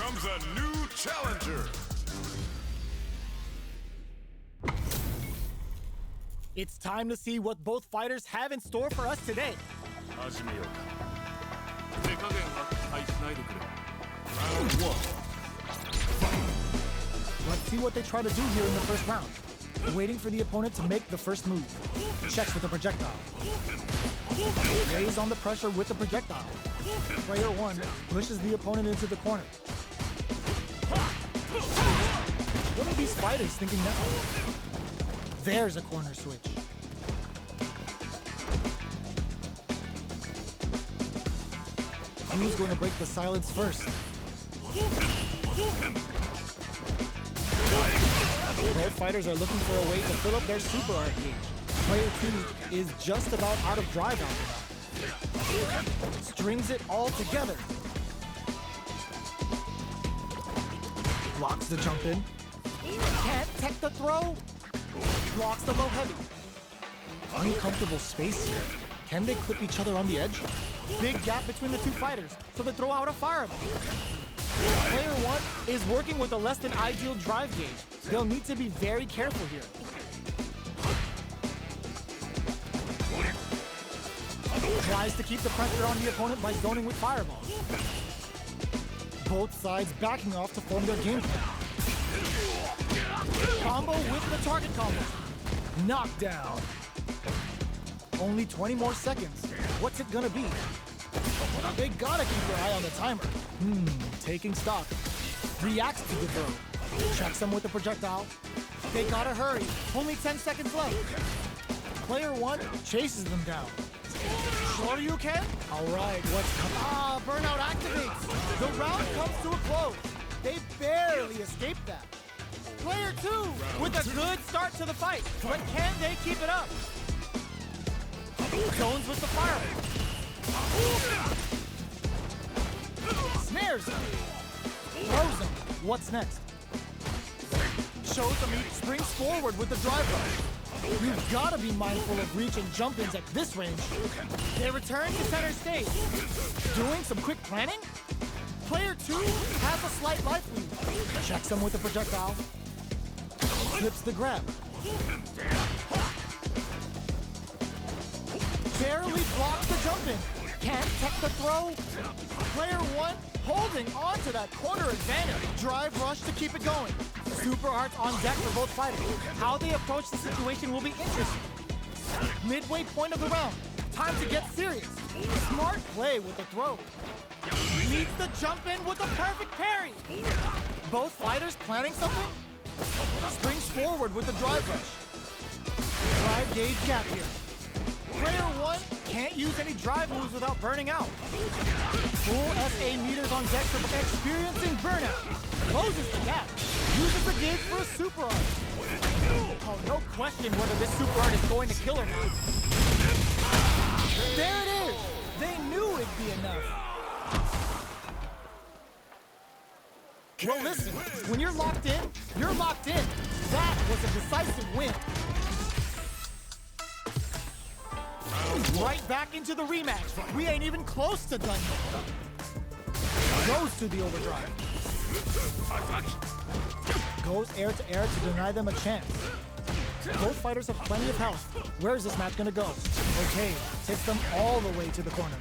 comes a new challenger. It's time to see what both fighters have in store for us today. 始めようか。手加減は期待しないでくれ。Round 1. Let's see what they try to do here in the first round. Waiting for the opponent to make the first move. Checks with a projectile. Lays on the pressure with the projectile. Player 1 pushes the opponent into the corner. What are these fighters thinking now? There's a corner switch. Who's going to break the silence first? Both fighters are looking for a way to fill up their super art gauge. Player 2 is just about out of drive after that. Strings it all together. Blocks the jump in. Can't tech the throw. Blocks the low heavy. Uncomfortable space here. Can they clip each other on the edge? Big gap between the two fighters, so they throw out a fireball. Player 1 is working with a less than ideal drive gauge. They'll need to be very careful here. Tries to keep the pressure on the opponent by zoning with fireballs. Both sides backing off to form their game plan. Combo with the target combo. Knockdown. Only 20 more seconds. What's it gonna be? They gotta keep their eye on the timer. Taking stock. Reacts to the throw. Checks them with the projectile. They gotta hurry. Only 10 seconds left. Player 1 chases them down. Sure you can? Alright, what's coming? Burnout activates. The round comes to a close. They barely escaped that. Player 2 with a good start to the fight. But can they keep it up? Jones with the fireball. Snares him. Throws him. What's next? Shows him he springs forward with the drive rush. You've got to be mindful of reach and jump-ins at this range. They return to center stage. Doing some quick planning? Player 2 has a slight life lead. Checks him with the projectile. Slips the grab. Barely blocks the jump-in. Can't tech the throw. Player 1 holding on to that corner advantage. Drive rush to keep it going. Super arts on deck for both fighters. How they approach the situation will be interesting. Midway point of the round. Time to get serious. Smart play with the throw. Leads the jump in with a perfect parry. Both fighters planning something? Springs forward with the drive rush. Drive gauge gap here. Player 1 can't use any drive moves without burning out. Full SA meters on deck for experiencing burnout. Closes the gap. Uses the gauge for a super art. Oh, no question whether this super art is going to kill or not. There it is! They knew it'd be enough. Well, listen, when you're locked in, you're locked in. That was a decisive win. Right back into the rematch. We ain't even close to done yet. Goes to the overdrive. Goes air to air to deny them a chance. Both fighters have plenty of health. Where is this match gonna go? Okay, takes them all the way to the corner.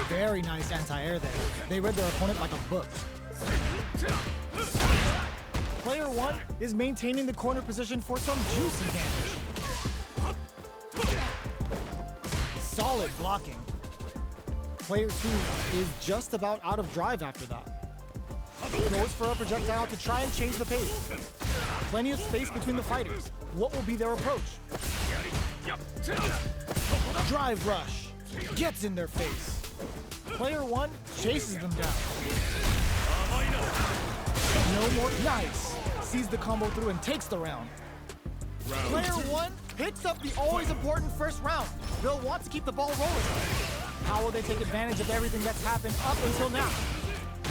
Very nice anti-air there. They read their opponent like a book. Player 1 is maintaining the corner position for some juicy damage. Solid blocking. Player 2 is just about out of drive after that. Goes for a projectile to try and change the pace. Plenty of space between the fighters. What will be their approach? Drive rush. Gets in their face. Player 1 chases them down. No more. Nice. Sees the combo through and takes the round. Player 1 picks up the always important first round. They'll want to keep the ball rolling. How will they take advantage of everything that's happened up until now?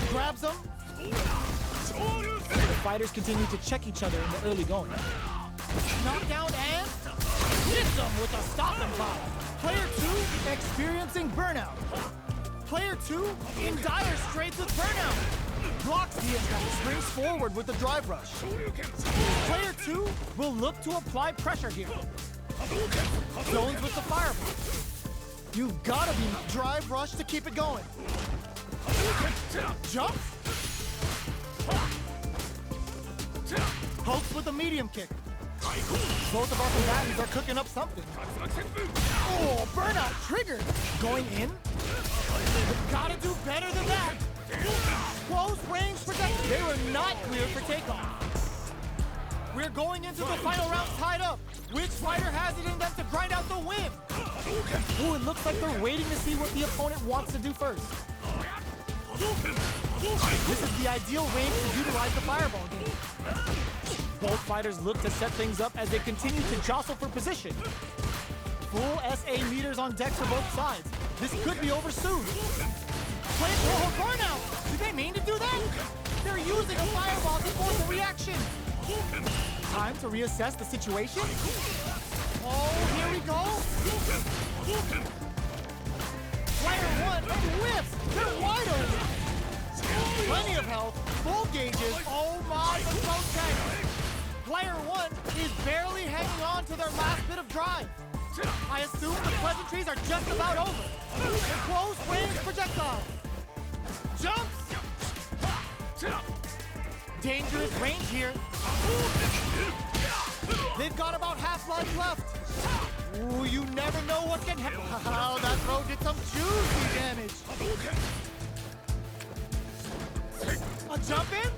Grabs them. The fighters continue to check each other in the early going. Knockdown and hits them with a stop and pop. Player 2 experiencing burnout. Player 2 in dire straits with burnout. blocks the impact, springs forward with the drive rush. Player 2 will look to apply pressure here. Zones with the fireball. You've got to be drive rush to keep it going. Jump. Pokes with a medium kick. Both of our combatants are cooking up something. Oh, burnout triggered. Going in? You've got to do better than that. Close range protection. They were not cleared for takeoff. We're going into the final round tied up. Which fighter has it in them to grind out the win? Oh, it looks like they're waiting to see what the opponent wants to do first. This is the ideal range to utilize the fireball game. Both fighters look to set things up as they continue to jostle for position. Full SA meters on deck for both sides. This could be over soon. Play for burnout! Did they mean to do that? They're using a fireball to force a reaction. Time to reassess the situation. Oh, here we go. Player 1 whiffs. They're wide open. Plenty of health, full gauges. Oh my, the close tag. Player 1 is barely hanging on to their last bit of drive. I assume the pleasantries are just about over. The close range projectile. Jumps. Dangerous range here. They've got about half life left. Ooh, you never know what can happen. Oh, that throw did some juicy damage. A jump in?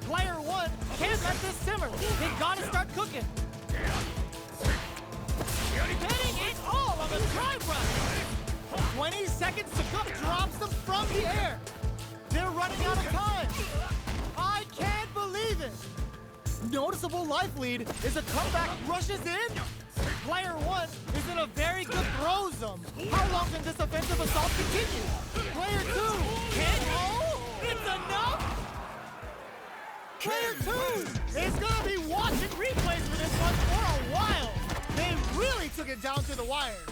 Player 1 can't let this simmer. They gotta start cooking. Hitting it all on the drive run. 20 seconds to cook. Drops them from the air. They're running out of time. I can't believe it. Noticeable life lead as a comeback rushes in. Player 1 is in a very good throw zone. How long can this offensive assault continue? Player 2 can't. Oh, it's enough. Player 2 is gonna be watching replays for this one for a while. They really took it down to the wire.